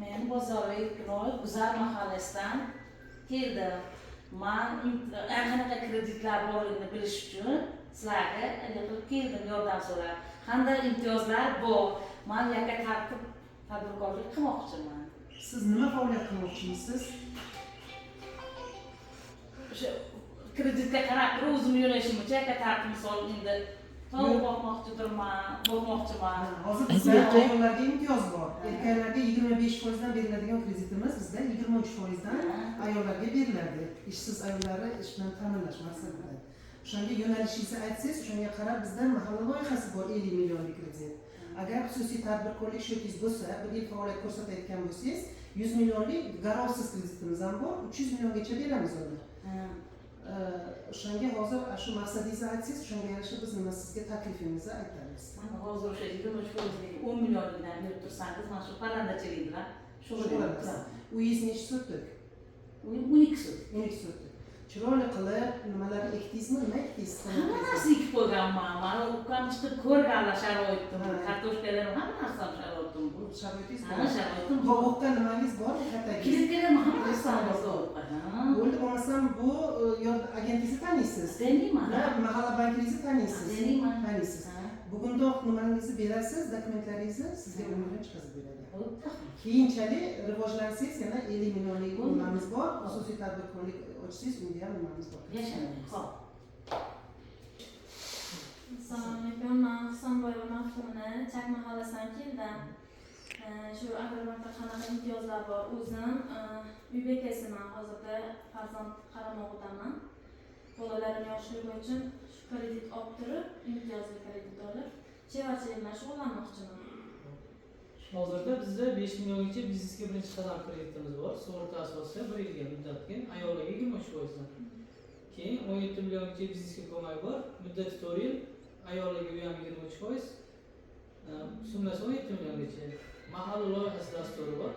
Men bozorlik Guzar mahallasidan keldim. Men qanaqa kreditlar borligini bilish uchun sizlarga qilib keldim yordam so'rab. Qanday imtiyozlar bor? Men yakka tartib tadbirkorlik qilmoqchiman. Siz nima faoliyat qilmoqchimisiz? O'sha kreditga qarab turib o'zim yo'nalishimcha yakka tartib misol endi tovuq boqmoqchiman. Hozir bizda ayollarga imtiyoz bor. Erkaklarga 25% dan beriladigan kreditimiz bizda 23% dan ayollarga beriladi. Ishsiz ayollarni ish bilan ta'minlash maqsadida. O'shanga yo'nalishingizni aytsangiz, o'shanga qarab bizda mahalla loyihasi bor 50 millionlik kredit. Agar xususiy tadbirkorlik sho'tingiz bo'lsa, bir yil faoliyat ko'rsatayotgan bo'lsangiz, 100 millionlik garovsiz kreditimiz ham bor, 300 milliongacha beramiz uni. O'shanga hozir shu maqsadingizni aytsangiz, o'shanga yarasha biz nima sizga taklifimizni aytamiz. Mana hozir o'sha 23% 10 millionlikdan berib tursangiz, mana shu parrandachilik bilan shug'ullanamiz. Uyingiz necha so'tdik? 12 so'tdik. 12 so'tdik. Chiroyli qilib nimalarni ekdingizmi, nima ekdingiz? Hamma narsa ekib qo'yganman. Mana ukam chiqib ko'rganlar sharoitim, kartoshkalar hamma narsa sharoitim bu. Sharoitingiz bor. Ha, sharoitim bor. Tovuqqa nimangiz bor? Kattagiz. Kelib hamma narsamiz bor. Bo'ldi, bo'lmasam bu agentingizni taniysiz. Taniyman. Mahalla bankingizni taniysiz. Taniyman. Taniysiz. Bugundoq nimangizni berasiz, dokumentlaringizni sizga umrdan chiqazib beradi. Keyinchalik rivojlansangiz yana 50 millionlik nimamiz bor, xususiy tadbirkorlik ochsangiz unda ham nimamiz bor. Yashamaymiz. Xo'p. Assalomu alaykum. Men Husanboyeva Maftuna, Chak mahallasidan keldim. Shu Agrobankda qanaqa imtiyozlar bor? O'zim uy bekasiman. Hozirda farzand qaramoqdaman. Bolalarim yoshligi uchun shu kredit olib turib, imtiyozli kredit olib, chevarchilik bilan shug'ullanmoqchiman. Hozirda bizda 5 milliongacha biznesga birinchi qadam kreditimiz bor. Sug'urta asosida 1 yilga muddatga, ayollarga 23%. Keyin 17 milliongacha biznesga ko'mak bor. Muddati 4 yil, ayollarga u ham 23%. Summasi 17 milliongacha. Mahalla loyihasi dasturi bor.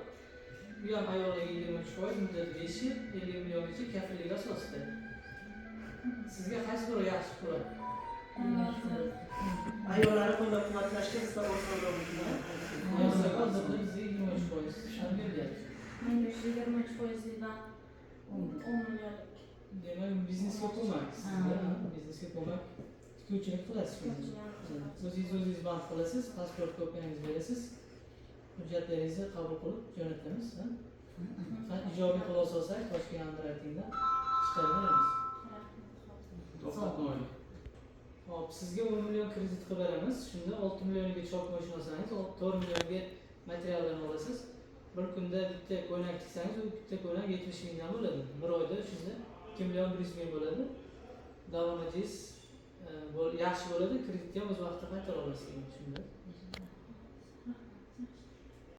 Bu ham ayollarga 23%, muddati 5 yil, 50 milliongacha kafillik asosida. Sizga qaysi biri yaxshi bo'ladi? Ayollarni qo'llab-quvvatlashga bizda osonroqmi? Hozirda bizga 23% shart beryapti. Menga shu 23% dan 10 millionlik. Demak, biznesga ko'mak. Biznesga ko'mak tikuvchilik qilasiz. O'zingiz band qilasiz, pasport kopyangizni berasiz. Hujjatlaringizni qabul qilib jo'natamiz. Ijobiy xulosa olsak, Toshkent underwritingdan chiqarib beramiz. Hop, sizga 10 million kredit qilib beramiz. Shunda 6 millionga chop mashina olsangiz, 4 millionga materiallarni olasiz. Bir kunda bitta ko'ylak tiksangiz, u bitta ko'ylak 70 mingdan bo'ladi. Bir oyda shunda 2 million 100 ming bo'ladi. Davomatingiz yaxshi bo'ladi, kreditni ham o'z vaqtida qaytara olasiz shunda.